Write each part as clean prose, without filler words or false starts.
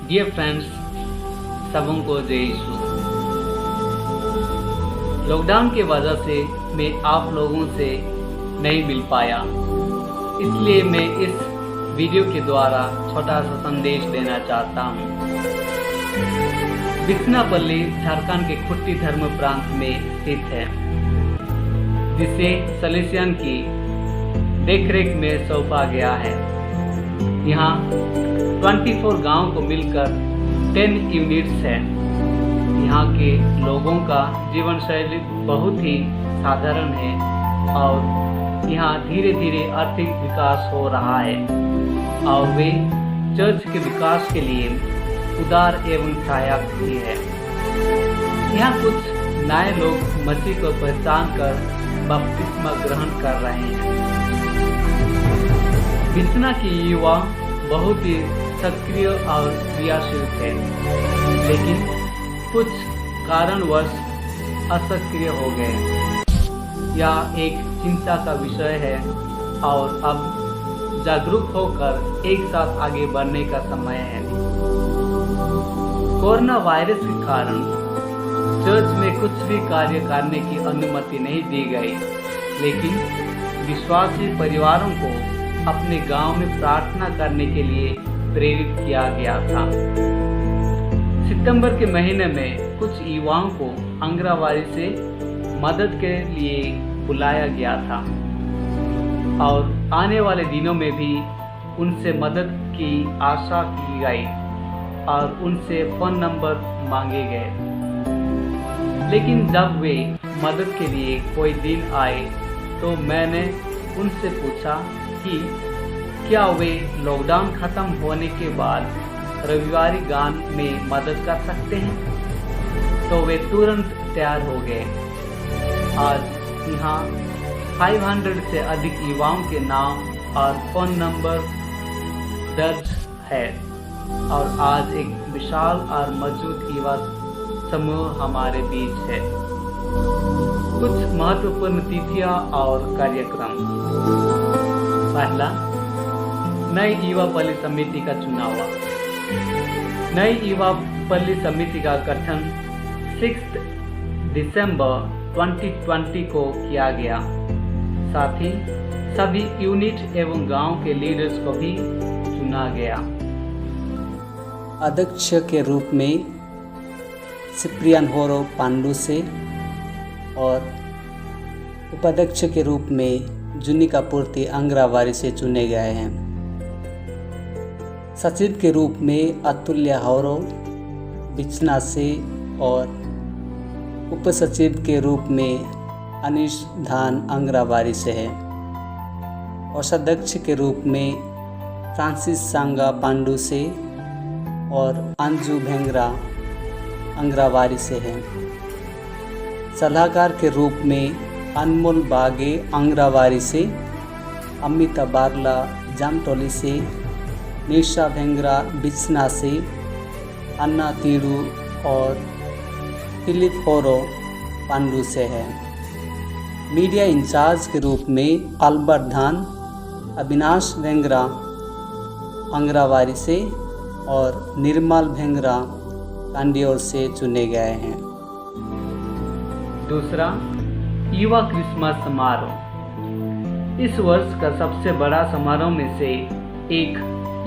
Dear friends, सबको जय यीशु। Lockdown के वजह से मैं आप लोगों से नहीं मिल पाया, इसलिए मैं इस वीडियो के द्वारा छोटा सा संदेश देना चाहता हूँ। बिसनापल्ली झारखंड के खुट्टी धर्म प्रांत में स्थित है, जिसे सलेसियन की देखरेख में सौंपा गया है। यहाँ 24 गांव को मिलकर 10 यूनिट्स हैं। यहाँ के लोगों का जीवन शैली बहुत ही साधारण है और यहाँ धीरे धीरे आर्थिक विकास हो रहा है और वे चर्च के विकास के लिए उदार एवं सहायक भी है। यहाँ कुछ नए लोग मसीह को पहचान कर बपतिस्मा ग्रहण कर रहे हैं। बिसना की युवा बहुत ही सक्रिय और क्रियाशील थे, लेकिन कुछ कारणवश असक्रिय हो गए। यह एक चिंता का विषय है और अब जागरूक होकर एक साथ आगे बढ़ने का समय है। कोरोना वायरस के कारण चर्च में कुछ भी कार्य करने की अनुमति नहीं दी गई, लेकिन विश्वासी परिवारों को अपने गांव में प्रार्थना करने के लिए प्रेरित किया गया था। सितंबर के महीने में कुछ युवाओं को आंगनबाड़ी से मदद के लिए बुलाया गया था और आने वाले दिनों में भी उनसे मदद की आशा की गई और उनसे फ़ोन नंबर मांगे गए। लेकिन जब वे मदद के लिए कोई दिन आए तो मैंने उनसे पूछा कि क्या वे लॉकडाउन खत्म होने के बाद रविवारी गान में मदद कर सकते हैं, तो वे तुरंत तैयार हो गए। आज यहाँ 500 से अधिक युवाओं के नाम और फ़ोन नंबर दर्ज है और आज एक विशाल और मजबूत युवा समूह हमारे बीच है। कुछ महत्वपूर्ण तिथियां और कार्यक्रम। पहला, नई युवा पल्ली समिति का चुनाव। नई युवा पल्ली समिति का गठन 6 दिसंबर 2020 को किया गया। साथ ही सभी यूनिट एवं गांव के लीडर्स को भी चुना गया। अध्यक्ष के रूप में सिप्रियन होरो पांडु से और उपाध्यक्ष के रूप में जुनिका पूर्ति अंग्रावारी से चुने गए हैं। सचिव के रूप में अतुल्य हौरो बिचना से और उपसचिव के रूप में अनिश धान अंग्रावारी से है। कोषाध्यक्ष के रूप में फ्रांसिस सांगा पांडु से और अंजू भेंगरा अंग्रावारी से है। सलाहकार के रूप में अनमोल बागे अंग्रावारी से, अमिता बारला जामटोली से, निशा भेंगरा बिचना से, अन्ना तीड़ू और फिलिप होरो पांडु से है। मीडिया इंचार्ज के रूप में अल्बर्ट धान, अविनाश भेंगरा अंग्रावारी से और निर्मल भेंगरा कांडियोर से चुने गए हैं। दूसरा, युवा क्रिसमस समारोह। इस वर्ष का सबसे बड़ा समारोह में से एक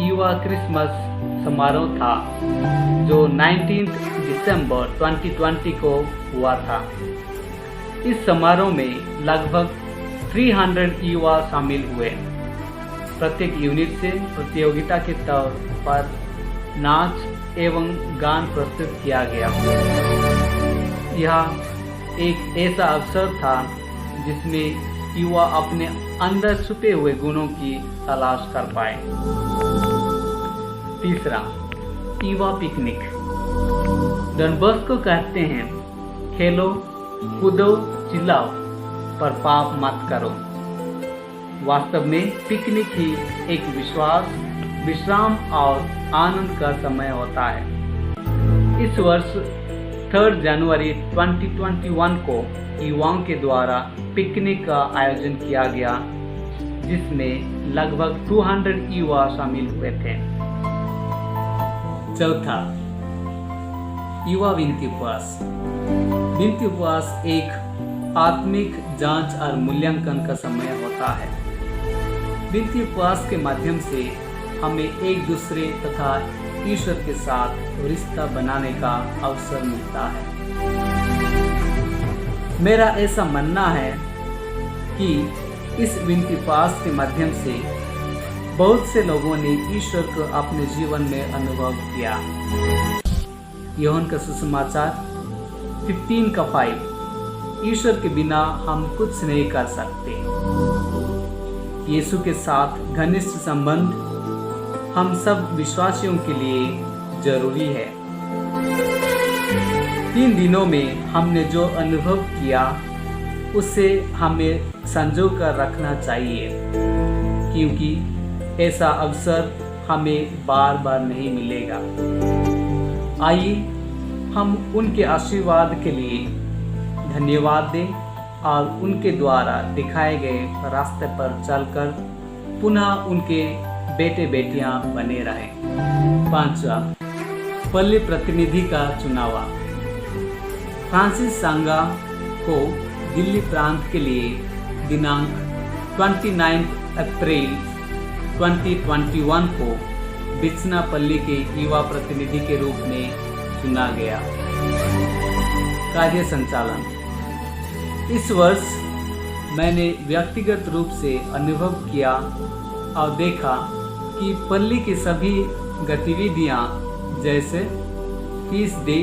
युवा क्रिसमस समारोह था, जो 19 दिसंबर 2020 को हुआ था। इस समारोह में लगभग 300 युवा शामिल हुए। प्रत्येक यूनिट से प्रतियोगिता के तौर पर नाच एवं गान प्रस्तुत किया गया। यह एक ऐसा अवसर था जिसमें युवा अपने अंदर छुपे हुए गुणों की तलाश कर पाए। तीसरा, युवा पिकनिक। डॉन बॉस्को कहते हैं, खेलो कूदो चिल्लाओ पर पाप मत करो। वास्तव में पिकनिक ही एक विश्राम और आनंद का समय होता है। इस वर्ष 3 जनवरी 2021 को युवाओं के द्वारा पिकनिक का आयोजन किया गया, जिसमें लगभग 200 युवा शामिल हुए थे। चौथा, युवा विनती उपवास। विनती उपवास एक आत्मिक जांच और मूल्यांकन का समय होता है। विनती उपवास के माध्यम से हमें एक दूसरे तथा ईश्वर के साथ रिश्ता बनाने का अवसर मिलता है। मेरा ऐसा मानना है कि इस विनती उपवास के माध्यम से बहुत से लोगों ने ईश्वर को अपने जीवन में अनुभव किया। यूहन्ना का सुसमाचार 15:5, ईश्वर के बिना हम कुछ नहीं कर सकते। यीशु के साथ घनिष्ठ संबंध हम सब विश्वासियों के लिए जरूरी है। 3 दिनों में हमने जो अनुभव किया उसे हमें संजो कर रखना चाहिए, क्योंकि ऐसा अवसर हमें बार बार नहीं मिलेगा। आइए हम उनके आशीर्वाद के लिए धन्यवाद दें और उनके द्वारा दिखाए गए रास्ते पर चलकर पुनः उनके बेटे बेटियां बने रहें। 5वां, पल्ली प्रतिनिधि का चुनाव। फ्रांसिस सांगा को दिल्ली प्रांत के लिए दिनांक 29 अप्रैल 2021 को बिचनापल्ली के युवा प्रतिनिधि के रूप में चुना गया। कार्य संचालन। इस वर्ष मैंने व्यक्तिगत रूप से अनुभव किया और देखा कि पल्ली की सभी गतिविधियां जैसे फीस डे,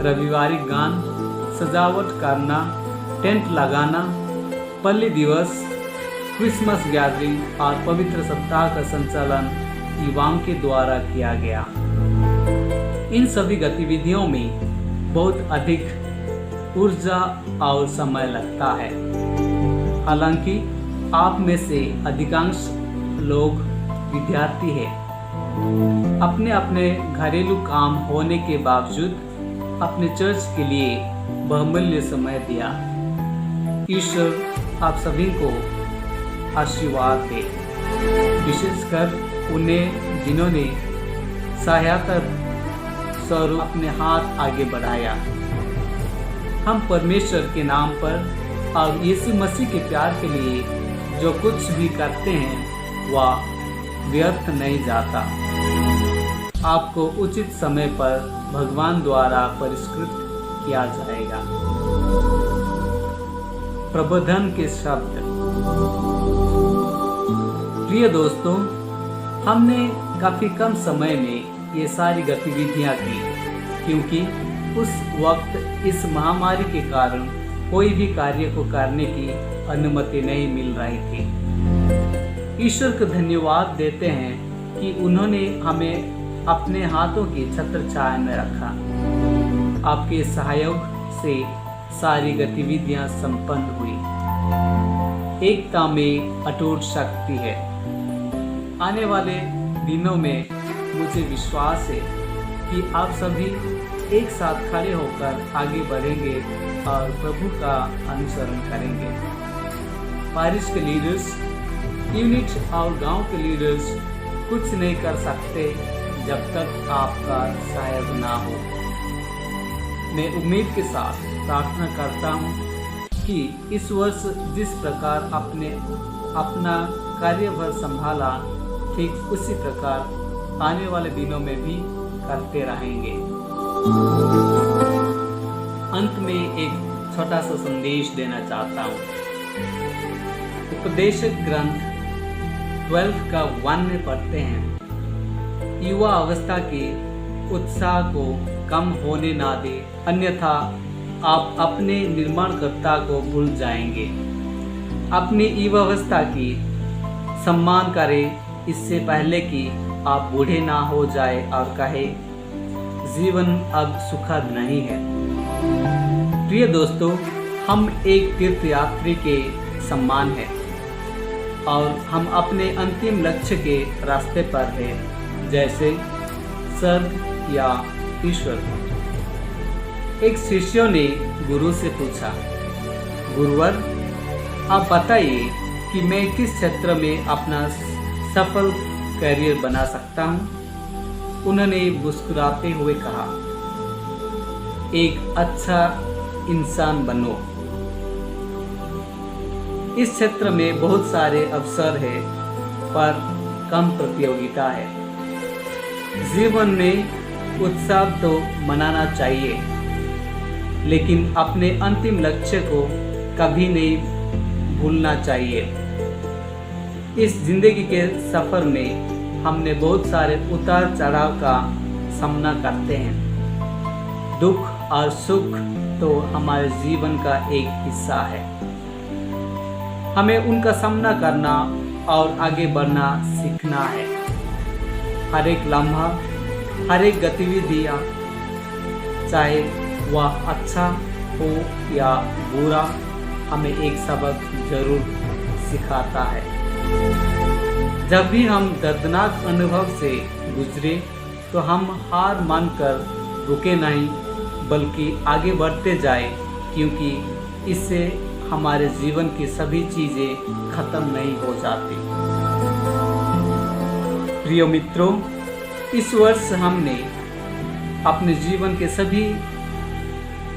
रविवारी गान, सजावट करना, टेंट लगाना, पल्ली दिवस, क्रिसमस गैदरिंग और पवित्र सप्ताह का संचालन युवाओं के द्वारा किया गया। इन सभी गतिविधियों में बहुत अधिक ऊर्जा और समय लगता है। हालांकि आप में से अधिकांश लोग विद्यार्थी हैं। अपने अपने घरेलू काम होने के बावजूद अपने चर्च के लिए बहुमूल्य समय दिया। ईश्वर आप सभी को आशीर्वाद दे, विशेषकर उन्हें जिन्होंने सहायता स्वरूप अपने हाथ आगे बढ़ाया। हम परमेश्वर के नाम पर और यीशु मसीह के प्यार के लिए जो कुछ भी करते हैं वह व्यर्थ नहीं जाता। आपको उचित समय पर भगवान द्वारा परिष्कृत किया जाएगा। प्रबोधन के शब्द। प्रिय दोस्तों, हमने काफी कम समय में ये सारी गतिविधियां की, क्योंकि उस वक्त इस महामारी के कारण कोई भी कार्य को करने की अनुमति नहीं मिल रही थी। ईश्वर को धन्यवाद देते हैं कि उन्होंने हमें अपने हाथों की छत्र छाया में रखा। आपके सहयोग से सारी गतिविधियां संपन्न हुई। एकता में अटूट शक्ति है। आने वाले दिनों में मुझे विश्वास है कि आप सभी एक साथ खड़े होकर आगे बढ़ेंगे और प्रभु का अनुसरण करेंगे। पारिश के लीडर्स, यूनिट और गांव के लीडर्स कुछ नहीं कर सकते जब तक आपका सहयोग ना हो। मैं उम्मीद के साथ प्रार्थना करता हूँ कि इस वर्ष जिस प्रकार आपने अपना कार्यभार संभाला, ठीक उसी प्रकार आने वाले दिनों में भी करते रहेंगे। अंत में एक छोटा सा संदेश देना चाहता हूँ। उपदेशक ग्रंथ 12 का 1 में पढ़ते हैं, युवा अवस्था के उत्साह को कम होने ना दे, अन्यथा आप अपने निर्माणकर्ता को भूल जाएंगे। अपनी युवावस्था की सम्मान करें इससे पहले कि आप बूढ़े ना हो जाए और कहे जीवन अब सुखद नहीं है। प्रिय दोस्तों, हम एक तीर्थयात्री के समान हैं और हम अपने अंतिम लक्ष्य के रास्ते पर हैं, जैसे स्वर्ग या ईश्वर। एक शिष्य ने गुरु से पूछा, गुरुवर आप बताइए कि मैं किस क्षेत्र में अपना सफल करियर बना सकता हूँ। उन्होंने मुस्कुराते हुए कहा, एक अच्छा इंसान बनो। इस क्षेत्र में बहुत सारे अवसर हैं, पर कम प्रतियोगिता है। जीवन में उत्सव तो मनाना चाहिए, लेकिन अपने अंतिम लक्ष्य को कभी नहीं भूलना चाहिए। इस जिंदगी के सफर में हमने बहुत सारे उतार चढ़ाव का सामना करते हैं। दुख और सुख तो हमारे जीवन का एक हिस्सा है। हमें उनका सामना करना और आगे बढ़ना सीखना है। हर एक लम्हा, हर एक गतिविधियाँ, चाहे वह अच्छा हो या बुरा, हमें एक सबक जरूर सिखाता है। जब भी हम दर्दनाक अनुभव से गुजरे तो हम हार मानकर रुके नहीं, बल्कि आगे बढ़ते जाए, क्योंकि इससे हमारे जीवन की सभी चीज़ें खत्म नहीं हो जाती। प्रिय मित्रों, इस वर्ष हमने अपने जीवन के सभी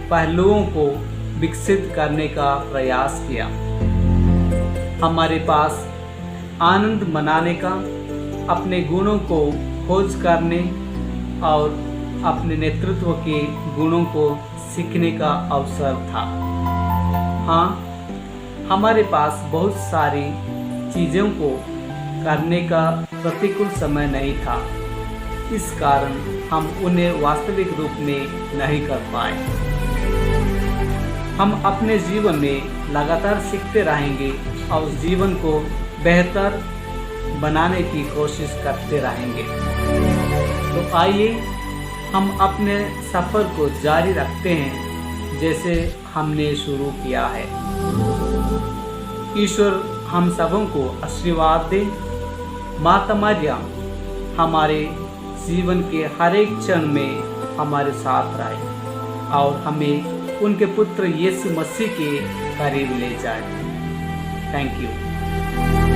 पहलुओं को विकसित करने का प्रयास किया। हमारे पास आनंद मनाने का, अपने गुणों को खोज करने और अपने नेतृत्व के गुणों को सीखने का अवसर था। हाँ, हमारे पास बहुत सारी चीज़ों को करने का प्रतिकूल समय नहीं था, इस कारण हम उन्हें वास्तविक रूप में नहीं कर पाए। हम अपने जीवन में लगातार सीखते रहेंगे और जीवन को बेहतर बनाने की कोशिश करते रहेंगे। तो आइए हम अपने सफ़र को जारी रखते हैं जैसे हमने शुरू किया है। ईश्वर हम सबों को आशीर्वाद दे। माता मरियम हमारे जीवन के हर एक क्षण में हमारे साथ रहे और हमें उनके पुत्र यीशु मसीह के करीब ले जाए। Thank you.